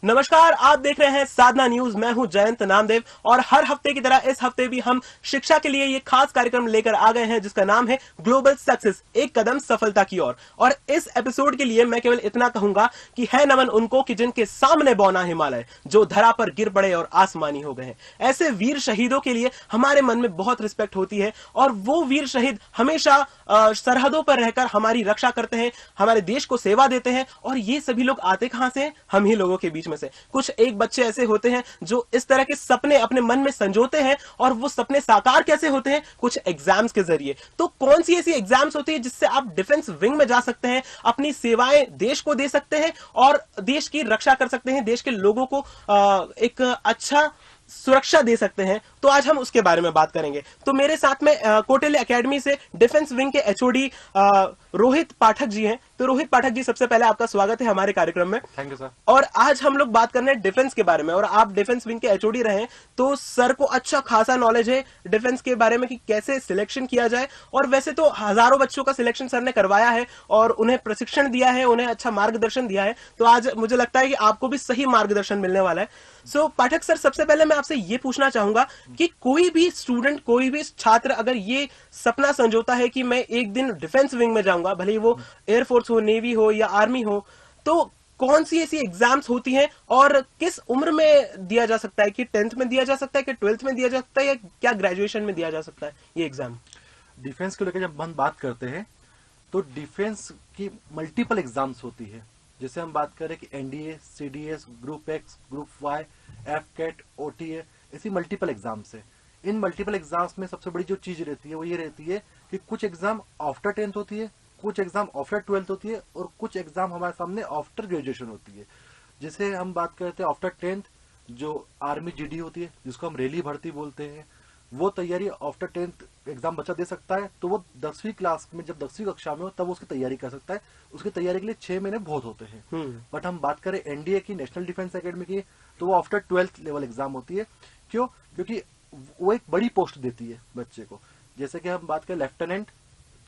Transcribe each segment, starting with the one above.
नमस्कार, आप देख रहे हैं साधना न्यूज। मैं हूं जयंत नामदेव और हर हफ्ते की तरह इस हफ्ते भी हम शिक्षा के लिए ये खास कार्यक्रम लेकर आ गए हैं जिसका नाम है ग्लोबल सक्सेस, एक कदम सफलता की ओर। और इस एपिसोड के लिए मैं केवल इतना कहूंगा कि है नमन उनको कि जिनके सामने बौना हिमालय, जो धरा पर गिर पड़े और आसमानी हो गए हैं। ऐसे वीर शहीदों के लिए हमारे मन में बहुत रिस्पेक्ट होती है और वो वीर शहीद हमेशा सरहदों पर रहकर हमारी रक्षा करते हैं, हमारे देश को सेवा देते हैं। और ये सभी लोग आते कहां से हैं? हम ही लोगों के बीच में से कुछ एक बच्चे ऐसे होते हैं जो इस तरह के सपने अपने मन में संजोते हैं। और वो सपने साकार कैसे होते हैं? कुछ एग्जाम्स के जरिए। तो कौन सी ऐसी एग्जाम्स होती है जिससे आप डिफेंस विंग में जा सकते हैं, अपनी सेवाएं देश को दे सकते हैं और देश की रक्षा कर सकते हैं, देश के लोगों को एक अच्छा सुरक्षा दे सकते हैं। तो आज हम उसके बारे में बात करेंगे। तो मेरे साथ में कोटेल एकेडमी से डिफेंस विंग के एचओडी रोहित पाठक जी हैं। तो रोहित पाठक जी, सबसे पहले आपका स्वागत है हमारे कार्यक्रम में। Thank you sir. और आज हम लोग बात करने हैं डिफेंस के बारे में और आप डिफेंस विंग के एचओडी रहे, तो सर को अच्छा खासा नॉलेज है डिफेंस के बारे में कि कैसे सिलेक्शन किया जाए। और वैसे तो हजारों बच्चों का सिलेक्शन सर ने करवाया है और उन्हें प्रशिक्षण दिया है, उन्हें अच्छा मार्गदर्शन दिया है। तो आज मुझे लगता है कि आपको भी सही मार्गदर्शन मिलने वाला है। सो पाठक सर, सबसे पहले मैं आपसे ये पूछना चाहूंगा कि कोई भी स्टूडेंट, कोई भी छात्र अगर ये सपना संजोता है कि मैं एक दिन डिफेंस विंग में जाऊंगा, भले ही वो एयरफोर्स हो, नेवी हो या आर्मी हो, तो कौन सी ऐसी एग्जाम्स होती हैं और किस उम्र में दिया जा सकता है? कि 10th में दिया जा सकता है, कि 12th में दिया जा सकता है, या क्या ग्रेजुएशन में दिया जा सकता है ये एग्जाम? डिफेंस को लेकर जब हम बात करते हैं तो डिफेंस की मल्टीपल एग्जाम्स होती है। जैसे हम बात करें कि NDA, CDS, group X, group Y, AFCAT, OTA, ऐसी मल्टीपल एग्जाम्स है। इन मल्टीपल एग्जाम्स में सबसे बड़ी जो चीज रहती है वो ये रहती है कि कुछ एग्जाम आफ्टर 10th होती है, कुछ एग्जाम आफ्टर 12th होती है और कुछ एग्जाम हमारे सामने आफ्टर ग्रेजुएशन होती है। जैसे हम बात करते हैं आफ्टर 10th, जो आर्मी जीडी होती है जिसको हम रेली भर्ती बोलते हैं, वो तैयारी आफ्टर 10th एग्जाम बच्चा दे सकता है। तो वो 10वीं क्लास में, जब 10वीं कक्षा में हो तब उसकी तैयारी कर सकता है। उसकी तैयारी के लिए 6 महीने बहुत होते हैं। बट हम बात करें एनडीए की, नेशनल डिफेंस एकेडमी की, तो वो आफ्टर 12th लेवल एग्जाम होती है। क्यों? क्योंकि वो एक बड़ी पोस्ट देती है बच्चे को। जैसे कि हम बात करें लेफ्टिनेंट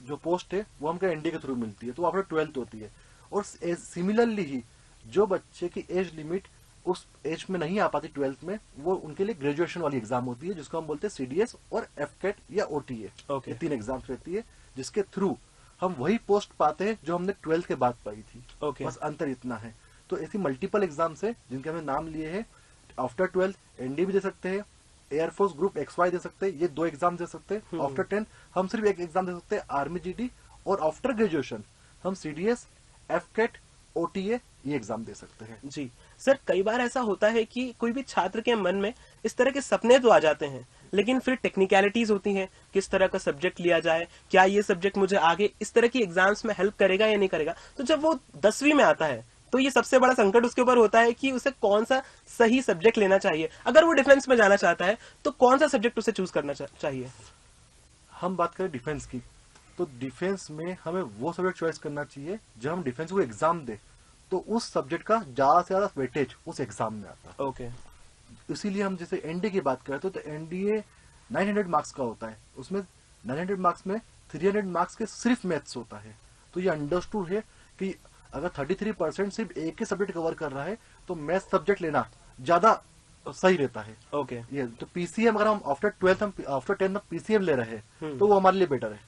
जो पोस्ट है वो हमको एनडीए के थ्रू मिलती है, तो आफ्टर 12th होती है। और सिमिलरली ही जो बच्चे की एज लिमिट उस एज में नहीं आ पाती 12th में, वो उनके लिए ग्रेजुएशन वाली एग्जाम होती है जिसको हम बोलते हैं सीडीएस और एफकेट या ओटीए। ये 3 एग्जाम्स रहती है जिसके थ्रू हम वही पोस्ट पाते हैं जो हमने 12th के बाद पाई थी। बस अंतर इतना है। तो ऐसी मल्टीपल एग्जाम्स है जिनके हमने नाम लिए हैं। आफ्टर 12th एनडी भी दे सकते हैं, एयरफोर्स ग्रुप XY दे सकते हैं, ये 2 एग्जाम दे सकते हैं। आफ्टर 10 हम सिर्फ एक एग्जाम दे सकते हैं, आर्मी जीडी। और आफ्टर ग्रेजुएशन हम सीडीएस, एफकेट, ओटीए ये एग्जाम दे सकते हैं। जी सर, कई बार ऐसा होता है कि कोई भी छात्र के मन में इस तरह के सपने तो आ जाते हैं, लेकिन फिर टेक्निकलिटीज होती हैं, किस तरह का सब्जेक्ट लिया जाए, क्या ये सब्जेक्ट मुझे आगे इस तरह की एग्जाम्स में हेल्प करेगा या नहीं करेगा। तो जब वो 10वीं में आता है तो ये सबसे बड़ा संकट उसके ऊपर होता है कि उसे कौन सा सही सब्जेक्ट लेना चाहिए। अगर वो डिफेंस में जाना चाहता है तो कौन सा सब्जेक्ट उसे चूज करना चाहिए? हम बात करें डिफेंस की, तो डिफेंस में हमें वो सब्जेक्ट चॉइस करना चाहिए जब हम डिफेंस को एग्जाम दे तो उस सब्जेक्ट का ज्यादा से ज्यादा वेटेज उस एग्जाम में आता है। इसीलिए हम जैसे एनडीए की बात करते हैं तो एनडीए 900 मार्क्स का होता है। उसमें 900 मार्क्स में 300 मार्क्स के सिर्फ मैथ्स होता है। तो ये अंडरस्टूड है कि अगर 33% सिर्फ एक ही सब्जेक्ट कवर कर रहा है तो मैथ्स सब्जेक्ट लेना ज्यादा सही रहता है। ये तो पीसीएम, अगर हम आफ्टर 12th हम आफ्टर 10th पीसीएम ले रहे हैं तो वो हमारे लिए बेटर है।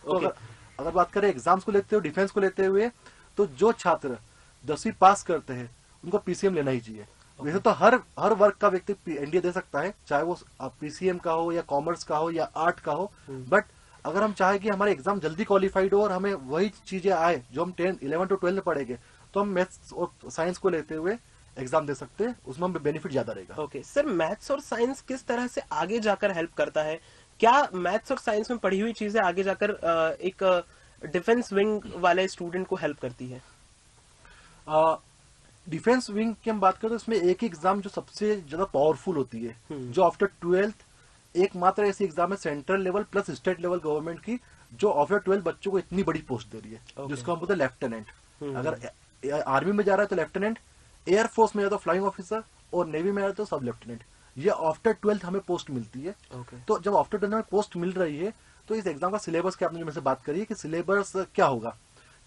तो अगर बात करें एग्जाम्स को लेते हुए, डिफेंस को लेते हुए, तो जो छात्र 10वीं पास करते हैं उनको पीसीएम लेना ही चाहिए। वैसे तो हर वर्ग का व्यक्ति एनडीए दे सकता है, चाहे वो पीसीएम का हो या कॉमर्स का हो या आर्ट का हो। बट अगर हम चाहे कि हमारे एग्जाम जल्दी क्वालिफाइड हो और हमें वही चीजें आए जो हम 11 to 12 में पढ़ेंगे, तो हम मैथ्स और साइंस को लेते हुए एग्जाम दे सकते हैं। उसमें हमें बेनिफिट ज्यादा रहेगा। सर, मैथ्स और साइंस किस तरह से आगे जाकर हेल्प करता है? क्या मैथ्स और साइंस में पढ़ी हुई चीजें आगे जाकर एक डिफेंस विंग वाले स्टूडेंट को हेल्प करती है? डिफेंस विंग की हम बात करें तो इसमें एक एग्जाम जो सबसे ज्यादा पावरफुल होती है, जो आफ्टर 12th एकमात्र ऐसी एग्जाम है central level plus state level government की, जो आफ्टर 12th बच्चों को इतनी बड़ी पोस्ट दे रही है, जिसको हम बोलते हैं लेफ्टिनेंट। अगर आर्मी में जा रहा है तो लेफ्टिनेंट, एयरफोर्स में जाए तो फ्लाइंग ऑफिसर और नेवी में जाए तो सब लेफ्टिनेंट। ये आफ्टर 12th हमें पोस्ट मिलती है। तो जब आफ्टर 12th हमें पोस्ट मिल रही है तो इस एग्जाम का सिलेबस की आपने जो मेरे से बात करी है कि सिलेबस क्या होगा,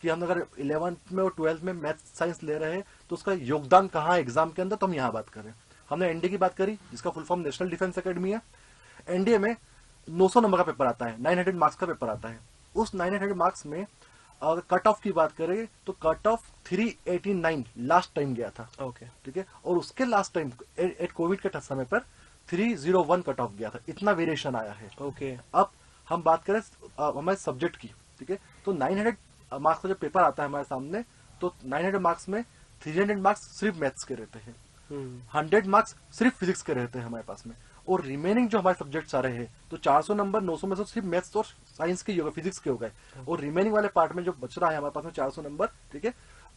कि हम अगर 11th में और 12th में मैथ साइंस ले रहे हैं तो उसका योगदान कहाँ है एग्जाम के अंदर, तो हम यहाँ बात करें। हमने एनडीए की बात करी, जिसका full form national defence academy है। एनडीए में 900 नंबर का पेपर आता है, 900 मार्क्स का पेपर आता है। उस 900 मार्क्स में अगर कट ऑफ की बात करें तो कट ऑफ 389 लास्ट टाइम गया था। ओके। ठीक है, और उसके लास्ट टाइम एट कोविड के समय पर 301 कट ऑफ गया था। इतना वेरिएशन आया है। ओके। अब हम बात करें हमारे सब्जेक्ट की, ठीक है, तो 900 मार्क्स का जो पेपर आता है हमारे सामने, तो 900 मार्क्स में 300 मार्क्स सिर्फ मैथ्स के रहते हैं, 100 मार्क्स सिर्फ फिजिक्स के रहते हैं हमारे पास में, और रिमेनिंग जो हमारे सब्जेक्ट्स आ रहे हैं तो 400 नंबर 900 में से सिर्फ मैथ्स और साइंस के हो गए, फिजिक्स के हो गए, और रिमेनिंग वाले पार्ट में जो बच रहा है हमारे पास में 400 नंबर, ठीक है,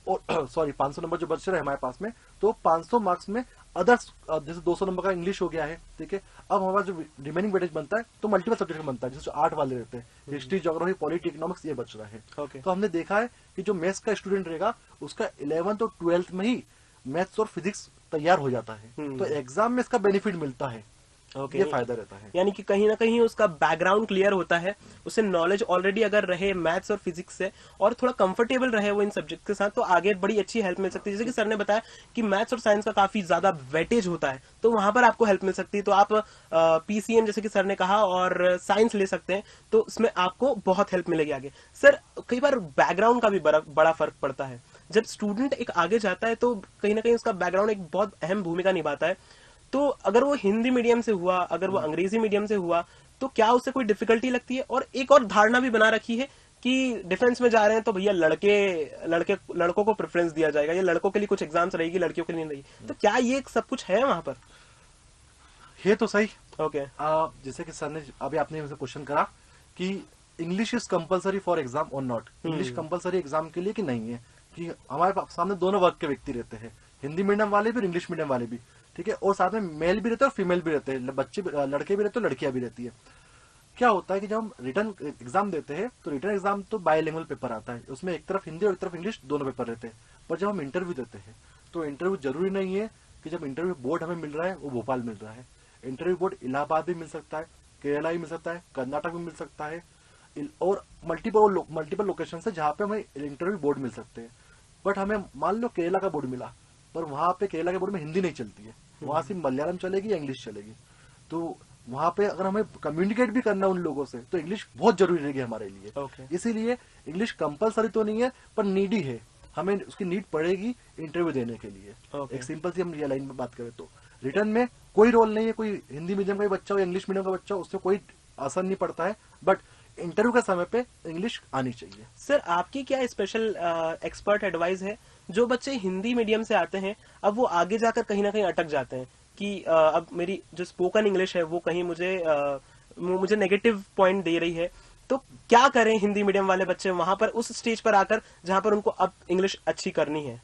और सॉरी 500 नंबर जो बच रहे हैं हमारे पास में, तो 500 मार्क्स में अदर्स जैसे 200 नंबर का इंग्लिश हो गया है, ठीक है। अब हमारा जो रिमेनिंग वेटेज बनता है तो मल्टीपल सब्जेक्ट में बनता है, जैसे 8 वाले रहते हैं, हिस्ट्री, ज्योग्राफी, पॉलिटी, इकोनॉमिक्स, ये बच रहा है। Okay. तो हमने देखा है कि जो मैथ्स का स्टूडेंट रहेगा उसका 11th और 12th में ही मैथ्स और फिजिक्स तैयार हो जाता है, तो एग्जाम में इसका बेनिफिट मिलता है। ओके। ये फायदा रहता है। यानी कि कहीं ना कहीं उसका बैकग्राउंड क्लियर होता है, उसे नॉलेज ऑलरेडी अगर रहे मैथ्स और फिजिक्स से, और थोड़ा कंफर्टेबल रहे वो इन सब्जेक्ट के साथ, तो आगे बड़ी अच्छी हेल्प मिल सकती है। जैसे कि सर ने बताया कि मैथ्स और साइंस का काफी ज्यादा वेटेज होता है, तो वहां पर आपको हेल्प मिल सकती है। तो आप पीसीएम जैसे कि सर ने कहा और साइंस ले सकते हैं, तो उसमें आपको बहुत हेल्प मिलेगी आगे। सर कई बार बैकग्राउंड का भी बड़ा फर्क पड़ता है। जब स्टूडेंट एक आगे जाता है तो कहीं ना कहीं उसका बैकग्राउंड एक बहुत अहम भूमिका निभाता है। तो अगर वो हिंदी मीडियम से हुआ, अगर वो अंग्रेजी मीडियम से हुआ, तो क्या उससे कोई डिफिकल्टी लगती है? और एक और धारणा भी बना रखी है कि डिफेंस में जा रहे हैं तो भैया लड़कों को प्रेफरेंस दिया जाएगा, या लड़कों के लिए कुछ एग्जाम्स रहेगी, लड़कियों के लिए नहीं रहेगी। तो क्या ये सब कुछ है वहां पर? ये तो सही। ओके। जैसे कि सर ने अभी आपने मुझसे क्वेश्चन करा कि English is compulsory for exam और नॉट, इंग्लिश कंपलसरी एग्जाम के लिए कि नहीं है, कि हमारे सामने दोनों वर्ग के व्यक्ति रहते हैं, हिंदी मीडियम वाले भी और इंग्लिश मीडियम वाले भी, ठीक है, और साथ में मेल भी रहते हैं और फीमेल भी रहते हैं, बच्चे लड़के भी रहते हैं, लड़कियां भी रहती है। क्या होता है कि जब हम रिटर्न एग्जाम देते हैं तो रिटर्न एग्जाम तो बायलिंगुअल पेपर आता है, उसमें एक तरफ हिंदी और एक तरफ इंग्लिश दोनों पेपर रहते हैं। पर जब हम इंटरव्यू देते हैं तो इंटरव्यू जरूरी नहीं है कि जब इंटरव्यू बोर्ड हमें मिल रहा है वो भोपाल मिल रहा है, इंटरव्यू बोर्ड इलाहाबाद भी मिल सकता है, केरला भी मिल सकता है, कर्नाटक भी मिल सकता है, और मल्टीपल लोकेशन से जहाँ पे हमें इंटरव्यू बोर्ड मिल सकते हैं। बट हमें मान लो केरला का बोर्ड मिला, पर वहां पे केरला के बोर्ड में हिंदी नहीं चलती है, वहां से मलयालम चलेगी या इंग्लिश चलेगी, तो वहां पे अगर हमें कम्युनिकेट भी करना उन लोगों से तो इंग्लिश बहुत जरूरी रहेगी हमारे लिए। इसीलिए इंग्लिश कंपलसरी तो नहीं है पर नीडी है, हमें उसकी नीड पड़ेगी इंटरव्यू देने के लिए। एक सिंपल सी हम ये लाइन में बात करें तो रिटर्न में कोई रोल नहीं है, कोई हिंदी मीडियम का बच्चा हो या इंग्लिश मीडियम का बच्चा हो, उससे कोई असर नहीं पड़ता है, बट इंटरव्यू के समय पे इंग्लिश आनी चाहिए। सर आपकी क्या स्पेशल एक्सपर्ट एडवाइस है, जो बच्चे हिंदी मीडियम से आते हैं अब वो आगे जाकर कहीं ना कहीं अटक जाते हैं कि अब मेरी जो स्पोकन इंग्लिश है वो कहीं मुझे नेगेटिव पॉइंट दे रही है, तो क्या करें हिंदी मीडियम वाले बच्चे वहां पर उस स्टेज पर आकर जहां पर उनको अब इंग्लिश अच्छी करनी है?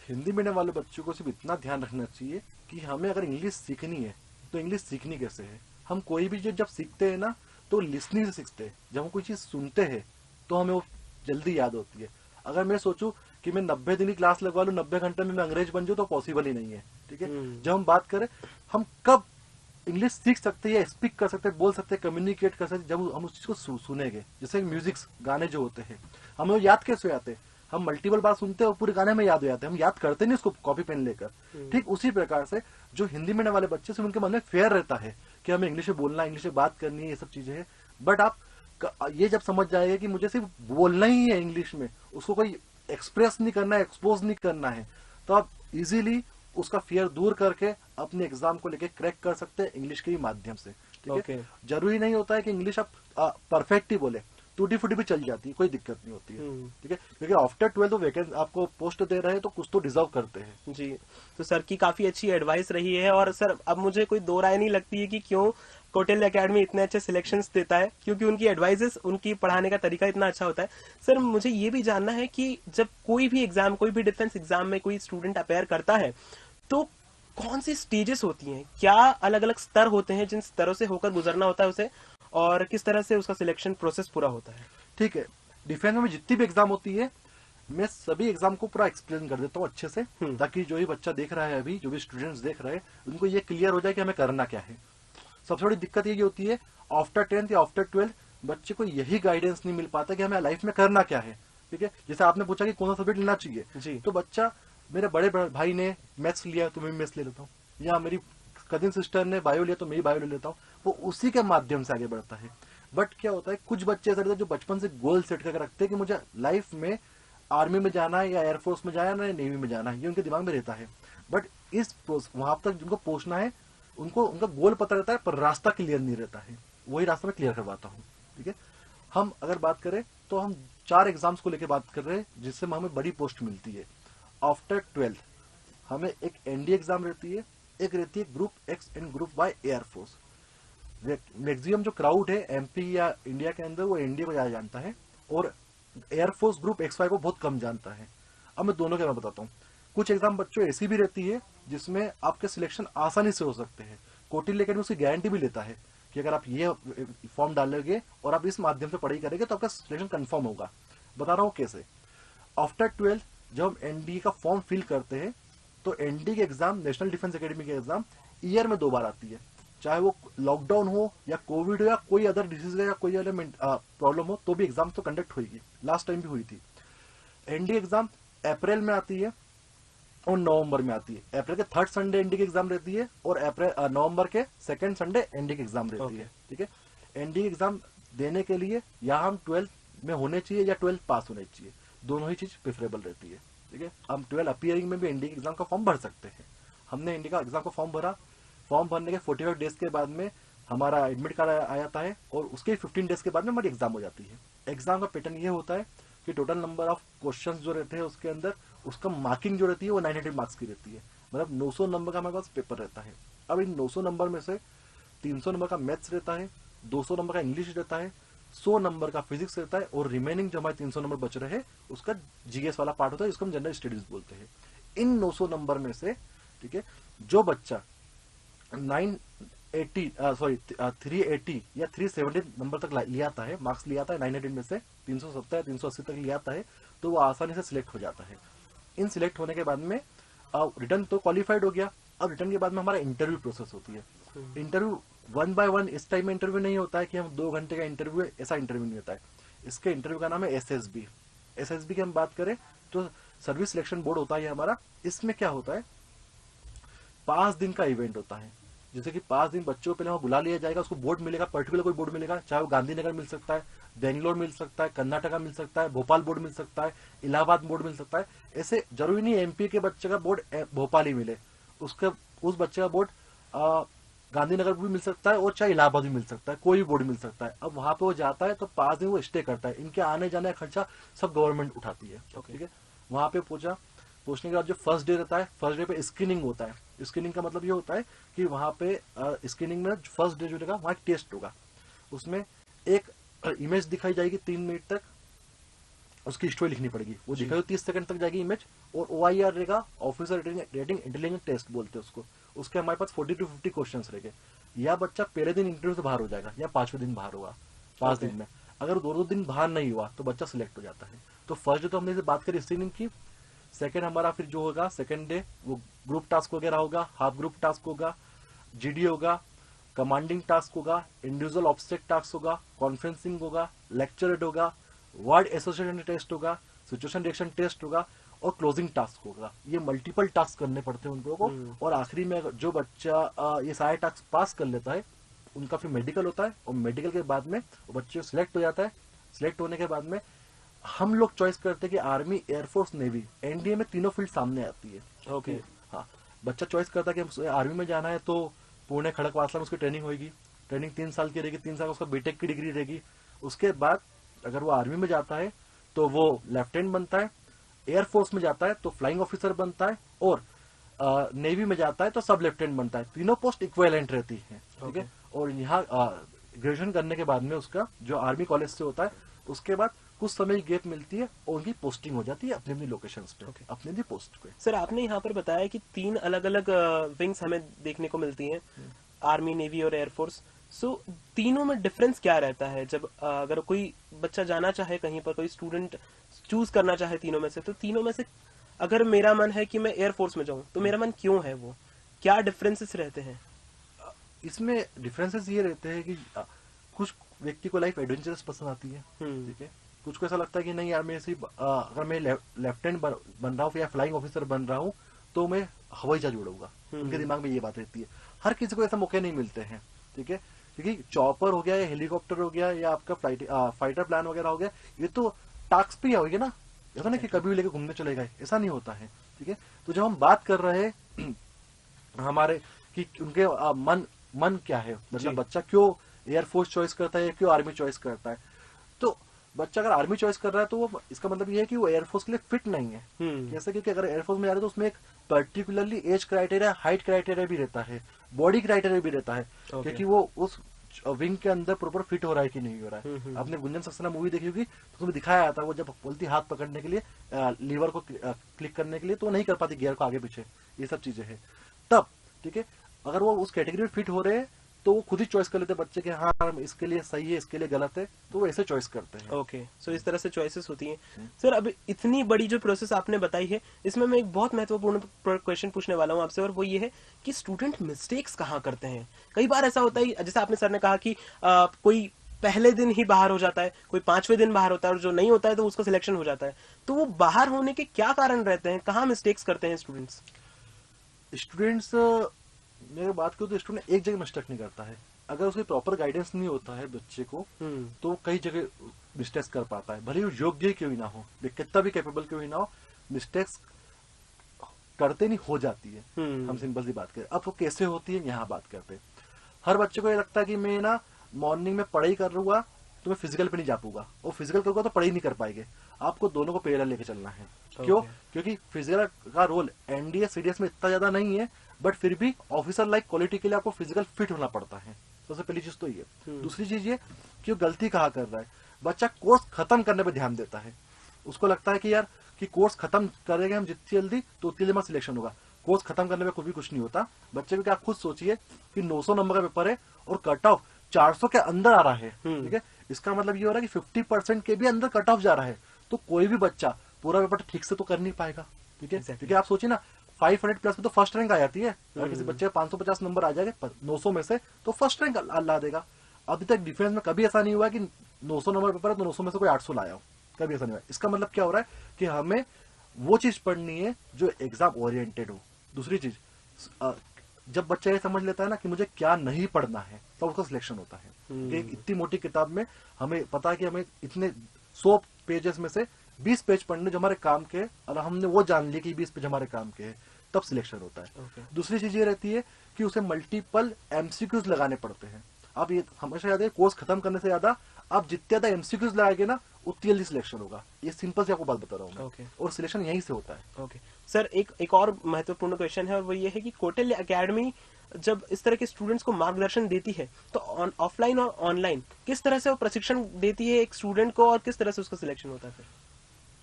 हिंदी मीडियम वाले बच्चों को सिर्फ इतना ध्यान रखना चाहिए कि हमें अगर इंग्लिश सीखनी है तो इंग्लिश सीखनी कैसे है। हम कोई भी चीज जब सीखते हैं ना तो लिसनिंग से सीखते हैं, जब हम कोई चीज सुनते हैं तो हमें वो जल्दी याद होती है। अगर मैं सोचूं कि मैं 90 दिन की क्लास लगवा लूं, 90 घंटे में मैं अंग्रेज बन जाऊं, तो पॉसिबल ही नहीं है, ठीक है। जब हम बात करें हम कब इंग्लिश सीख सकते हैं या स्पीक कर सकते हैं, बोल सकते हैं, कम्युनिकेट कर सकते हैं, जब हम उस चीज को सुनेंगे। जैसे म्यूजिक गाने जो होते हैं हमें वो याद कैसे आते हैं, हम मल्टीपल बार सुनते हैं और पूरे गाने में याद हो जाते हैं, हम याद करते नहीं उसको कॉपी पेन लेकर। ठीक उसी प्रकार से जो हिंदी मीडियम वाले बच्चे से उनके मन में फेयर रहता है कि हमें इंग्लिश में बोलना है, इंग्लिश में बात करनी है, ये सब चीजें हैं। बट आप ये जब समझ जाएंगे कि मुझे सिर्फ बोलना ही है इंग्लिश में, उसको कोई एक्सप्रेस नहीं करना है, एक्सपोज नहीं करना है, तो आप इजीली उसका फियर दूर करके अपने एग्जाम को लेके क्रैक कर सकते हैं इंग्लिश के ही माध्यम से, ठीक है। जरूरी नहीं होता है कि इंग्लिश आप परफेक्ट ही बोले, टूटी फूटी भी चल जाती है, कोई दिक्कत नहीं होती है, ठीक है। क्योंकि आफ्टर 12 वैकेंसी आपको पोस्ट दे रहे हैं तो कुछ तो डिजर्व करते हैं। जी, तो सर की काफी अच्छी एडवाइस रही है, और सर अब मुझे कोई दो राय नहीं लगती है कि क्यों कौटिल्य एकेडमी इतने अच्छे सिलेक्शंस देता है, क्योंकि उनकी एडवाइजेस, उनकी पढ़ाने का तरीका इतना अच्छा होता है। सर मुझे ये भी जानना है कि जब कोई भी एग्जाम, कोई भी डिफेंस एग्जाम में कोई स्टूडेंट अपेयर करता है तो कौन सी स्टेजेस होती हैं, क्या अलग अलग स्तर होते हैं जिन स्तरों से होकर गुजरना होता है उसे, और किस तरह से उसका सिलेक्शन प्रोसेस पूरा होता है? ठीक है, डिफेंस में जितनी भी एग्जाम होती है मैं सभी एग्जाम को पूरा एक्सप्लेन कर देता हूँ अच्छे से, ताकि जो भी बच्चा देख रहा है, अभी जो भी स्टूडेंट्स देख रहे हैं, उनको ये क्लियर हो जाए कि हमें करना क्या है। सबसे बड़ी दिक्कत ये होती है आफ्टर 10th या आफ्टर 12th बच्चे को यही गाइडेंस नहीं मिल पाता कि हमें लाइफ में करना क्या है, ठीक है। जैसे आपने पूछा कि कौन सा सब्जेक्ट लेना चाहिए, तो बच्चा मेरे बड़े भाई ने मैथ्स लिया तो मैं मैथ्स ले लेता हूँ, या मेरी कजिन सिस्टर ने बायो लिया तो मैं भी बायो ले लेता हूँ, वो उसी के माध्यम से आगे बढ़ता है। बट क्या होता है, कुछ बच्चे ऐसे रहते हैं जो बचपन से गोल सेट करके रखते हैं कि मुझे लाइफ में आर्मी में जाना है या एयरफोर्स में जाना है या नेवी में जाना है, ये उनके दिमाग में रहता है। बट वहां तक जिनको पहुंचना है उनको उनका गोल पता रहता है पर रास्ता क्लियर नहीं रहता है, वही रास्ता मैं क्लियर करवाता हूँ। ठीक है, हम अगर बात करें तो हम 4 एग्जाम्स को लेकर बात कर रहे हैं जिससे हमें बड़ी पोस्ट मिलती है। आफ्टर 12th हमें एक एनडी एग्जाम रहती है, एक रहती है group X and group Y air force. Maximum जो क्राउड है एमपी या इंडिया के अंदर वो एनडीए को ज्यादा जानता है और एयरफोर्स ग्रुप एक्स वाई को बहुत कम जानता है। अब मैं दोनों के बारे में बताता हूँ। कुछ एग्जाम बच्चों ऐसी भी रहती है जिसमें आपके सिलेक्शन आसानी से हो सकते हैं। कौटिल्य अकेडमी उसकी गारंटी भी लेता है कि अगर आप ये फॉर्म डालोगे और आप इस माध्यम से पढ़ाई करेंगे तो आपका सिलेक्शन कंफर्म होगा। बता रहा हूँ कैसे। आफ्टर 12th जब हम एनडीए का फॉर्म फिल करते हैं तो एनडीए के एग्जाम, नेशनल डिफेंस एकेडमी के एग्जाम ईयर में 2 बार आती है, चाहे वो लॉकडाउन हो या कोविड हो या कोई अदर डिजीज या कोई अदर प्रॉब्लम हो तो भी एग्जाम तो कंडक्ट होगी। लास्ट टाइम भी हुई थी। एनडीए एग्जाम अप्रैल में आती है और नवंबर में आती है। अप्रैल के 3rd संडे एनडीए की एग्जाम रहती है और नवंबर के 2nd संडे एनडीए की एग्जाम रहती है। ठीक है, एनडीए एग्जाम देने के लिए या हम 12th में होने चाहिए या 12th पास होने चाहिए, दोनों ही चीज प्रेफरेबल रहती है। ठीक है, हम 12 अपीयरिंग में भी एनडीए एग्जाम का फॉर्म भर सकते हैं। हमने एनडीए का एग्जाम का फॉर्म भरा, फॉर्म भरने के 45 डेज के बाद में हमारा एडमिट कार्ड आ जाता है और उसके 15 डेज के बाद में हमारी एग्जाम हो जाती है। एग्जाम का पैटर्न ये होता है कि टोटल नंबर ऑफ क्वेश्चंस जो रहते हैं उसके अंदर उसका मार्किंग जो रहती है वो 900 मार्क्स की रहती है, मतलब 900 नंबर का हमारे पास पेपर रहता है। अब इन 900 नंबर में से 300 नंबर का मैथ्स रहता है, 200 नंबर का इंग्लिश रहता है, 100 नंबर का फिजिक्स रहता है और रिमेनिंग जो हमारे 300 नंबर बच रहे हैं उसका जीएस वाला पार्ट होता है जिसको हम जनरल स्टडीज बोलते हैं। इन 900 नंबर में से, ठीक है, जो बच्चा 380 या 370 नंबर तक लिया आता है, मार्क्स लिया आता है 900 में से 370 380 तक लिया आता है तो वो आसानी से सिलेक्ट हो जाता है। इन सिलेक्ट होने के बाद में रिटर्न तो क्वालिफाइड हो गया। अब रिटर्न के बाद में हमारा इंटरव्यू प्रोसेस होती है। इंटरव्यू 1 by 1 इस टाइम में इंटरव्यू नहीं होता है कि हम 2 घंटे का इंटरव्यू है, ऐसा इंटरव्यू नहीं होता है। इसके इंटरव्यू का नाम है एसएसबी। एसएसबी की हम बात करें तो सर्विस सिलेक्शन बोर्ड होता है हमारा। इसमें क्या होता है, 5 दिन का इवेंट होता है। जैसे कि 5 दिन बच्चों को पहले वहां बुला लिया जाएगा, उसको बोर्ड मिलेगा, पर्टिकुलर कोई बोर्ड मिलेगा, चाहे वो गांधीनगर मिल सकता है, बेंगलोर मिल सकता है, कर्नाटका मिल सकता है, भोपाल बोर्ड मिल सकता है, इलाहाबाद बोर्ड मिल सकता है। ऐसे जरूरी नहीं एमपी के बच्चे का बोर्ड भोपाल ही मिले, उस बच्चे का बोर्ड गांधीनगर भी मिल सकता है और चाहे इलाहाबाद भी मिल सकता है, कोई भी बोर्ड मिल सकता है। अब वहां पे वो जाता है तो 5 दिन वो स्टे करता है। इनके आने जाने का खर्चा सब गवर्नमेंट उठाती है। ठीक है, वहां पे पहुंचने के बाद जो फर्स्ट डे रहता है, फर्स्ट डे पे स्क्रीनिंग होता है। स्क्रीनिंग का मतलब ये होता है कि वहां पे स्क्रीनिंग में फर्स्ट डे जो रहेगा वहां टेस्ट होगा। उसमें एक इमेज दिखाई जाएगी 3 मिनट तक, उसकी स्टोरी लिखनी पड़ेगी, वो दिखाई 30 सेकंड तक जाएगी इमेज। और OIR रहेगा, ऑफिसर रेटिंग इंटेलिजेंस टेस्ट बोलते हैं उसको। उसके हमारे पास 40 to 50 क्वेश्चन रहेंगे। या बच्चा पहले दिन इंटरव्यू से बाहर हो जाएगा या 5वें दिन बाहर होगा। 5 दिन में अगर 2 दिन बाहर नहीं हुआ तो बच्चा सिलेक्ट हो जाता है। तो फर्स्ट डे तो हमने बात करी स्क्रीनिंग की। सेकंड हमारा फिर जो होगा सेकंड डे वो ग्रुप टास्क वगैरह होगा, हाफ ग्रुप टास्क होगा, जीडी होगा, कमांडिंग टास्क होगा, इंडिविजुअल ऑब्जेक्ट टास्क होगा, कॉन्फ्रेंसिंग होगा, लेक्चर होगा, वर्ड एसोसिएशन टेस्ट होगा, सिचुएशन रिएक्शन टेस्ट होगा और क्लोजिंग टास्क होगा। ये मल्टीपल टास्क करने पड़ते हैं उन लोगों को। और आखिरी में जो बच्चा ये सारे टास्क पास कर लेता है उनका फिर मेडिकल होता है और मेडिकल के बाद में वो बच्चे सिलेक्ट हो जाता है। सिलेक्ट होने के बाद में हम लोग चॉइस करते हैं कि आर्मी, एयरफोर्स, नेवी, एनडीए में तीनों फील्ड सामने आती है। ओके, हाँ, बच्चा चॉइस करता है कि हम आर्मी में जाना है तो पुणे खड़कवासला में उसकी ट्रेनिंग होगी। ट्रेनिंग 3 साल की रहेगी, 3 साल उसका बीटेक की डिग्री रहेगी। उसके बाद अगर वो आर्मी में जाता है तो वो लेफ्टिनेंट बनता है, एयरफोर्स में जाता है तो फ्लाइंग ऑफिसर बनता है और नेवी में जाता है तो सब लेफ्टिनेंट बनता है। तीनों पोस्ट इक्विवेलेंट रहती है। ठीक है, और यहाँ ग्रेजुएशन करने के बाद में उसका जो आर्मी कॉलेज से होता है उसके बाद कुछ समय की गैप मिलती है और उनकी पोस्टिंग हो जाती है अपनी अपनी लोकेशंस पे, अपनी अपनी पोस्ट पे। सर आपने यहाँ पर बताया कि 3 अलग अलग विंग्स हमें देखने को मिलती हैं, आर्मी, नेवी और एयरफोर्स। सो तीनों में डिफरेंस क्या रहता है? जब अगर कोई बच्चा जाना चाहे कहीं पर, कोई स्टूडेंट चूज करना चाहे तीनों में से, तो तीनों में से अगर मेरा मन है कि मैं एयरफोर्स में जाऊं तो मेरा मन क्यों है, वो क्या डिफरेंसेस रहते हैं? इसमें डिफरेंसेस ये रहते हैं कि कुछ व्यक्ति को लाइफ एडवेंचरस पसंद आती है। ठीक है, कुछ को ऐसा लगता है कि नहीं यार मैं अगर मैं लेफ्टिनेंट बन रहा हूँ या फ्लाइंग ऑफिसर बन रहा हूँ तो मैं हवाई जहाज उड़ूंगा। उनके दिमाग में ये बात रहती है। हर किसी को ऐसा मौके नहीं मिलते हैं, ठीक है, क्योंकि चॉपर हो गया या हेलीकॉप्टर हो गया या आपका फाइटर प्लान वगैरह हो गया, ये तो टास्क पे होगी ना, ऐसा नहीं कि कभी भी लेके घूमने चले गए, ऐसा नहीं होता है, ठीक है। तो जब हम बात कर रहे हैं हमारे कि उनके मन क्या है, मतलब बच्चा क्यों एयरफोर्स चॉइस करता है, क्यों आर्मी चॉइस करता है, तो बच्चा अगर आर्मी चॉइस कर रहा है तो वो इसका मतलब ये है कि वो एयरफोर्स के लिए फिट नहीं है। जैसे क्योंकि अगर एयरफोर्स में जा रहे हैं तो उसमें एक particularly age criteria, height criteria भी रहता है, बॉडी क्राइटेरिया भी रहता है, क्योंकि वो उस विंग के अंदर प्रॉपर फिट हो रहा है कि नहीं हो रहा है। आपने गुंजन सक्सेना मूवी देखी होगी तो उसमें दिखाया था वो जब बोलती हाथ पकड़ने के लिए, लीवर को क्लिक करने के लिए, तो वो नहीं कर पाती गियर को आगे पीछे, ये सब चीजें हैं तब, ठीक है। अगर वो उस कैटेगरी में फिट हो रहे हैं तो वो खुद ही चॉइस कर लेते हैं बच्चे के, हाँ इसके लिए सही है, इसके लिए गलत है, तो वो ऐसे चॉइस करते हैं। ओके, सो इस तरह से चॉइसेस होती हैं। सर अब इतनी बड़ी जो प्रोसेस आपने बताई है, इसमें मैं एक बहुत महत्वपूर्ण क्वेश्चन पूछने वाला हूं आपसे, और वो ये है कि स्टूडेंट मिस्टेक्स कहाँ करते हैं। कई बार ऐसा होता है, जैसे आपने सर ने कहा कि कोई पहले दिन ही बाहर हो जाता है, कोई 5वें दिन बाहर होता है, और जो नहीं होता है तो उसका सिलेक्शन हो जाता है। तो वो बाहर होने के क्या कारण रहते हैं, कहाँ मिस्टेक्स करते हैं स्टूडेंट्स? मेरे बात करूँ तो स्टूडेंट एक जगह मिस्टेक नहीं करता है, अगर उसकी प्रॉपर गाइडेंस नहीं होता है बच्चे को तो कई जगह मिस्टेक्स कर पाता है, भले ही योग्य क्यों ही ना हो, कितना भी कैपेबल क्यों ही ना हो, मिस्टेक्स करते नहीं हो जाती है। हम सिंपल सी बात करें, अब वो कैसे होती है यहाँ बात करते हैं। हर बच्चे को ये लगता है कि मैं ना मॉर्निंग में पढ़ाई कर लूंगा तो मैं फिजिकल पे नहीं जा पाऊंगा, और फिजिकल करूंगा तो पढ़ाई नहीं कर पाएंगे। आपको दोनों को पैरेलल लेके चलना है। क्यों? क्योंकि फिजिकल का रोल एनडीए सीडीएस में इतना ज्यादा नहीं है, बट फिर भी ऑफिसर लाइक क्वालिटी के लिए आपको फिजिकल फिट होना पड़ता है। सबसे पहली चीज तो ये। दूसरी चीज ये कि वो गलती कहाँ कर रहा है, बच्चा कोर्स खत्म करने पे ध्यान देता है। उसको लगता है कि यार कि कोर्स खत्म करेंगे हम जितनी जल्दी तो उतनी जल्दी सिलेक्शन होगा। कोर्स खत्म करने में कोई भी कुछ नहीं होता। बच्चे को क्या, आप खुद सोचिए कि 900 नंबर का पेपर है और कट ऑफ 400 के अंदर आ रहा है, ठीक है। इसका मतलब ये हो रहा है कि 50% के भी अंदर कट ऑफ जा रहा है, तो कोई भी बच्चा पूरा पेपर ठीक से तो कर नहीं पाएगा, ठीक है। क्योंकि आप सोचिए ना 500 प्लस में तो फर्स्ट रैंक आ जाती है। अगर किसी बच्चे 550 नंबर आ जाएगा 900 में से तो फर्स्ट रैंक ला देगा। अभी तक डिफेंस में कभी ऐसा नहीं हुआ कि 900 नंबर पेपर है तो 900 में से कोई 800 लाया हो, कभी ऐसा नहीं हुआ। इसका मतलब क्या हो रहा है कि हमें वो चीज पढ़नी है जो एग्जाम ओरिएंटेड हो। दूसरी चीज, जब बच्चा ये समझ लेता है ना कि मुझे क्या नहीं पढ़ना है तो उसका सिलेक्शन होता है। एक इतनी मोटी किताब में हमें पता है कि हमें इतने 100 पेजेस में से 20 पेज पढ़ने जो हमारे काम के, और हमने वो जान लिया कि 20 पेज हमारे काम के हैं, तब सिलेक्शन होता है। दूसरी चीज ये रहती है कि उसे मल्टीपल एमसीक्यूज लगाने पड़ते हैं। आप ये हमेशा याद है, कोर्स खत्म करने से ज्यादा आप जितने ज्यादा एमसीक्यूज लगाएंगे ना उतनी जल्दी सिलेक्शन होगा। ये सिंपल से आपको बात बता रहा हूँ और सिलेक्शन यहीं से होता है। ओके सर, एक और महत्वपूर्ण क्वेश्चन है, और वो ये है कि कौटिल्य एकेडमी जब इस तरह के स्टूडेंट्स को मार्गदर्शन देती है तो ऑफलाइन और ऑनलाइन किस तरह से वो प्रशिक्षण देती है एक स्टूडेंट को, और किस तरह से उसका सिलेक्शन होता है? फिर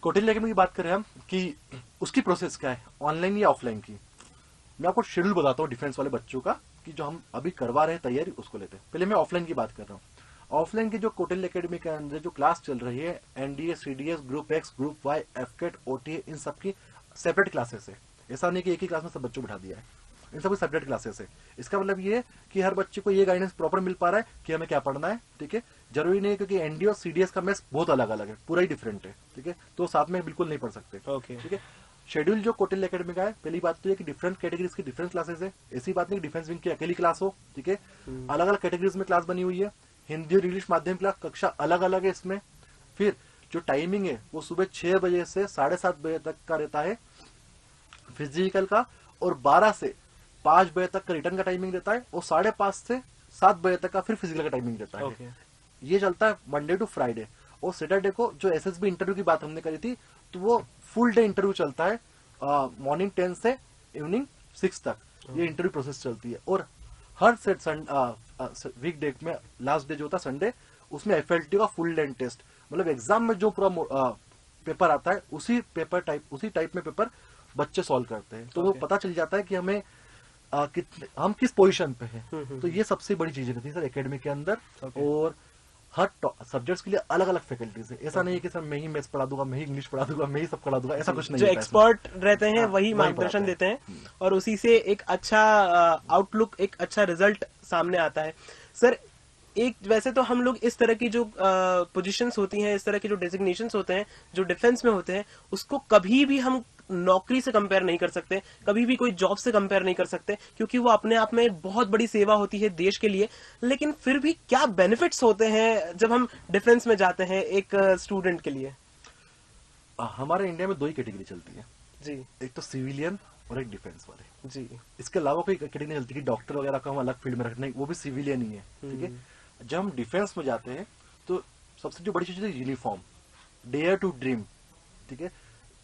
कौटिल्य एकेडमी की बात करें हम कि उसकी प्रोसेस क्या है, ऑनलाइन या ऑफलाइन की, मैं आपको शेड्यूल बताता हूँ डिफेंस वाले बच्चों का कि जो हम अभी करवा रहे हैं तैयारी, उसको लेते हैं। पहले मैं ऑफलाइन की बात कर रहा हूँ। ऑफलाइन की जो कौटिल्य एकेडमी के अंदर जो क्लास चल रही है, NDA, CDS, group X, group Y, AFCAT, OTA, इन सब की सेपरेट क्लासेस है। ऐसा नहीं कि एक ही क्लास में सब बच्चों बिठा दिया है, इन सब की सेपरेट क्लासेस है। इसका मतलब ये है कि हर बच्चे को ये गाइडेंस प्रॉपर मिल पा रहा है कि हमें क्या पढ़ना है, ठीक है। जरूरी नहीं है क्योंकि एनडीए और सीडीएस का मैथ्स बहुत अलग अलग है, पूरा ही डिफरेंट है, ठीक है, तो साथ में बिल्कुल नहीं पढ़ सकते, ठीक है। शेड्यूल जो कौटिल्य एकेडमी का है, पहली बात तो ये कि डिफरेंट कैटेगरीज की डिफरेंट क्लासेस है। ऐसी बात नहीं डिफेंस विंग की अकेली क्लास हो, ठीक है, अलग अलग कैटेगरीज में क्लास बनी हुई है। हिंदी और इंग्लिश माध्यम क्लास कक्षा अलग अलग है इसमें। फिर जो टाइमिंग है वो सुबह 6 बजे से 7:30 बजे तक का रहता है फिजिकल का, और 12 से 5 बजे तक का रिटर्न का टाइमिंग रहता है, और 5:30 से 7 बजे तक का फिर फिजिकल का टाइमिंग रहता है। ये चलता है मंडे टू फ्राइडे। और सैटरडे को जो एसएसबी इंटरव्यू की बात हमने करी थी तो वो फुल डे इंटरव्यू चलता है, मॉर्निंग 10 से इवनिंग 6 तक ये इंटरव्यू प्रोसेस चलती है। और हर वीक डे में लास्ट डे जो होता है संडे, उसमें एफएलटी का फुल लेंथ टेस्ट, मतलब एग्जाम में जो पूरा पेपर आता है उसी टाइप में पेपर बच्चे सॉल्व करते हैं। तो वो पता चल जाता है कि हमें हम किस पोजीशन पे हैं। तो ये सबसे बड़ी चीज रहती है सर एकेडमी के अंदर। और हर सब्जेक्ट्स के लिए अलग अलग फैकल्टीज है। ऐसा नहीं है कि सर मैं ही मैथ्स पढ़ा दूंगा, मैं ही इंग्लिश पढ़ा दूंगा, मैं ही सब पढ़ा दूंगा, ऐसा कुछ नहीं। जो एक्सपर्ट रहते हैं वही मार्गदर्शन देते हैं और उसी से एक अच्छा आउटलुक, एक अच्छा रिजल्ट सामने आता है। सर एक वैसे तो हम लोग इस तरह की जो पोजीशंस होती हैं, इस तरह के जो डेजिग्नेशंस होते हैं जो डिफेंस में होते हैं, उसको कभी भी हम नौकरी से कंपेयर नहीं कर सकते, कभी भी कोई जॉब से कंपेयर नहीं कर सकते, क्योंकि वो अपने आप में एक बहुत बड़ी सेवा होती है देश के लिए। लेकिन फिर भी क्या बेनिफिट्स होते हैं जब हम डिफेंस में जाते हैं एक स्टूडेंट के लिए? हमारे इंडिया में दो ही कैटेगरी चलती है जी एक तो सिविलियन और एक डिफेंस वाले। जी इसके अलावा कोई कैटेगरी नहीं चलती कि डॉक्टर वगैरह को हम अलग फील्ड में रखना, वो भी सिविलियन ही है। ठीक है, जब हम डिफेंस में जाते हैं तो सबसे जो बड़ी चीज है यूनिफॉर्म, डेयर टू ड्रीम। ठीक है,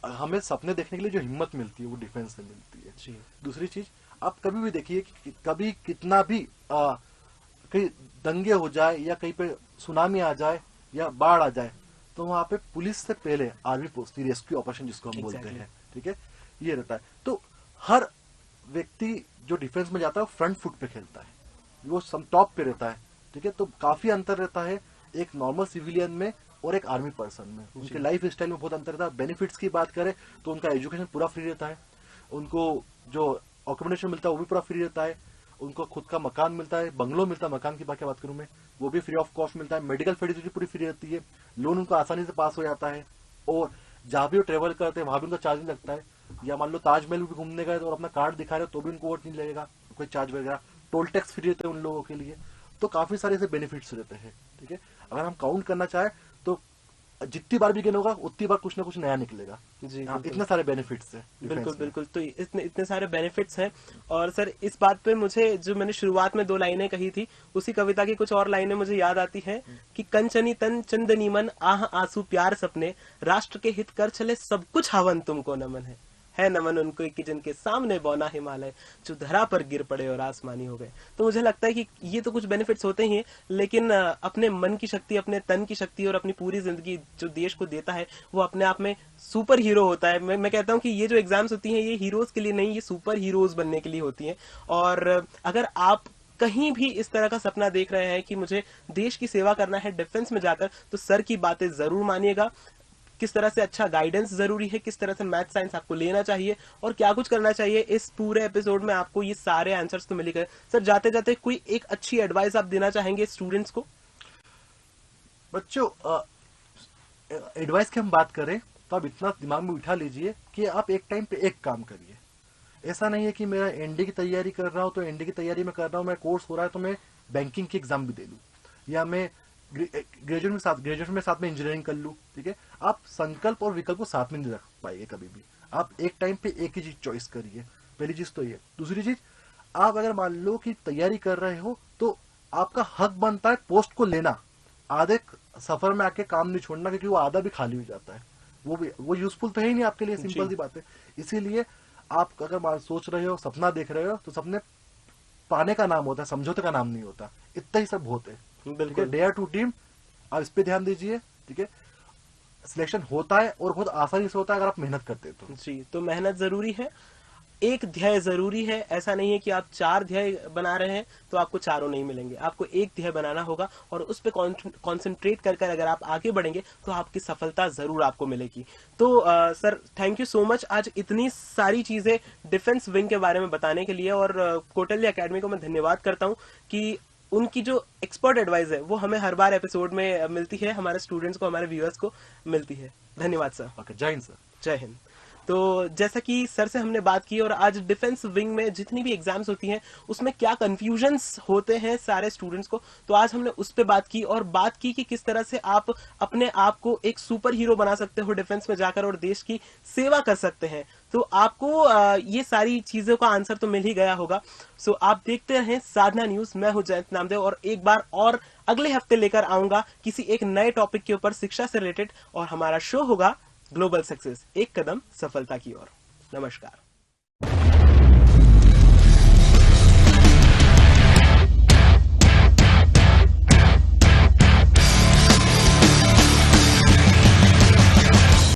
हमें सपने देखने के लिए जो हिम्मत मिलती है वो डिफेंस से मिलती है। जी दूसरी चीज, आप कभी भी देखिए कि कभी कितना भी कहीं दंगे हो जाए या कहीं पे सुनामी आ जाए या बाढ़ आ जाए, तो वहां पे पुलिस से पहले आर्मी पहुंचती, रेस्क्यू ऑपरेशन जिसको हम बोलते हैं। ठीक है, ये रहता है। तो हर व्यक्ति जो डिफेंस में जाता है वो फ्रंट फुट पे खेलता है, वो सम टॉप पे रहता है। ठीक है, तो काफी अंतर रहता है एक नॉर्मल सिविलियन में और एक आर्मी पर्सन में। उनके लाइफ स्टाइल में बहुत अंतर रहता है। बेनिफिट्स की बात करें तो उनका एजुकेशन पूरा फ्री रहता है, उनको जो अकोमोडेशन मिलता है वो भी पूरा फ्री रहता है, उनको खुद का मकान मिलता है, बंगलो मिलता है, मकान की बात करूं मैं, वो भी फ्री ऑफ कॉस्ट मिलता है। मेडिकल फैसिलिटी पूरी फ्री रहती है, लोन उनको आसानी से पास हो जाता है, और जहां भी वो ट्रेवल करते हैं वहां भी उनका चार्ज नहीं लगता है। या मान लो ताजमहल भी घूमने गए और अपना कार्ड दिखा रहे हो तो भी उनको वोट नहीं लगेगा, कोई चार्ज वगैरह। टोल टैक्स फ्री रहते हैं उन लोगों के लिए। तो काफी सारे ऐसे बेनिफिट्स रहते हैं। ठीक है, अगर हम काउंट करना चाहे तो जितनी बार भी गेन होगा उतनी बार कुछ ना कुछ नया निकलेगा। जी इतने सारे बेनिफिट्स हैं। बिल्कुल बिल्कुल। तो इतने इतने सारे बेनिफिट्स हैं। और सर इस बात पे मुझे, जो मैंने शुरुआत में 2 लाइनें कही थी, उसी कविता की कुछ और लाइनें मुझे याद आती हैं कि कंचनी तन चंदनी मन आह आंसू प्यार सपने, राष्ट्र के हित कर चले सब कुछ हवन तुमको नमन है नमन उनको कि जिनके सामने बौना हिमालय, जो धरा पर गिर पड़े और आसमानी हो गए। तो मुझे लगता है कि ये तो कुछ बेनिफिट्स होते ही हैं, लेकिन अपने मन की शक्ति, अपने तन की शक्ति और अपनी पूरी जिंदगी जो देश को देता है, वो अपने आप में सुपर हीरो होता है। मैं कहता हूँ कि ये जो एग्जाम्स होती हैं ये हीरोज के लिए नहीं, ये सुपर हीरोज बनने के लिए होती हैं। और अगर आप कहीं भी इस तरह का सपना देख रहे हैं कि मुझे देश की सेवा करना है डिफेंस में जाकर, तो सर की बातें जरूर मानिएगा। किस तरह से अच्छा गाइडेंस जरूरी है, किस तरह से मैथ साइंस आपको लेना चाहिए और क्या कुछ करना चाहिए, इस पूरे एपिसोड में आपको ये सारे आंसर्स तो मिल ही गए। सर जाते जाते कोई एक अच्छी एडवाइस आप देना चाहेंगे स्टूडेंट्स को? बच्चों, एडवाइस की हम बात करें तो आप इतना दिमाग में उठा लीजिए कि आप एक टाइम पे एक काम करिए। ऐसा नहीं है कि मेरा एनडी की तैयारी कर रहा हूं तो एनडी की तैयारी में कर रहा हूं, मैं कोर्स हो रहा है तो मैं बैंकिंग की एग्जाम भी दे लूं, या मैं ग्रेजुएशन में साथ में इंजीनियरिंग कर लूं। ठीक है, आप संकल्प और विकल्प को साथ में नहीं रख पाएंगे कभी भी। आप एक टाइम पे एक ही चीज चॉइस करिए, पहली चीज तो ये। दूसरी चीज, आप अगर मान लो कि तैयारी कर रहे हो तो आपका हक बनता है पोस्ट को लेना। आधे सफर में आके काम नहीं छोड़ना, क्योंकि वो आधा भी खाली हो जाता है, वो यूजफुल तो है ही नहीं आपके लिए, सिंपल सी बात है। इसीलिए आप अगर सोच रहे हो, सपना देख रहे हो, तो सपने पाने का नाम होता है, समझौते का नाम नहीं होता। इतना ही सब होते हैं। बिल्कुल, डेयर टू टीम, आप इस पे ध्यान दीजिए। ठीक है, सिलेक्शन होता है और बहुत आसानी से होता है अगर आप मेहनत करते तो। जी, तो मेहनत जरूरी है, एक ध्येय जरूरी है। ऐसा नहीं है कि आप 4 ध्येय बना रहे हैं तो आपको चारों नहीं मिलेंगे, आपको एक ध्येय बनाना होगा और उस पर कॉन्सेंट्रेट कर अगर आप आगे बढ़ेंगे तो आपकी सफलता जरूर आपको मिलेगी। तो sir thank you so much आज इतनी सारी चीजें डिफेंस विंग के बारे में बताने के लिए। और कौटिल्य एकेडमी को मैं धन्यवाद करता हूँ कि उनकी जो एक्सपर्ट एडवाइस है वो हमें हर बार एपिसोड में मिलती है, हमारे स्टूडेंट्स को, हमारे व्यूअर्स को मिलती है। धन्यवाद सर। ओके, जय हिंद सर। जय हिंद। तो जैसा कि सर से हमने बात की और आज डिफेंस विंग में जितनी भी एग्जाम्स होती हैं उसमें क्या कंफ्यूजन्स होते हैं सारे स्टूडेंट्स को, तो आज हमने उस पे बात की और बात की कि किस तरह से आप अपने आप को एक सुपर हीरो बना सकते हो डिफेंस में जाकर और देश की सेवा कर सकते हैं। तो आपको ये सारी चीजों का आंसर तो मिल ही गया होगा। सो आप देखते रहें साधना न्यूज। मैं हूं जयंत नामदेव और एक बार और अगले हफ्ते लेकर आऊंगा किसी एक नए टॉपिक के ऊपर शिक्षा से रिलेटेड, और हमारा शो होगा ग्लोबल सक्सेस, एक कदम सफलता की ओर। नमस्कार।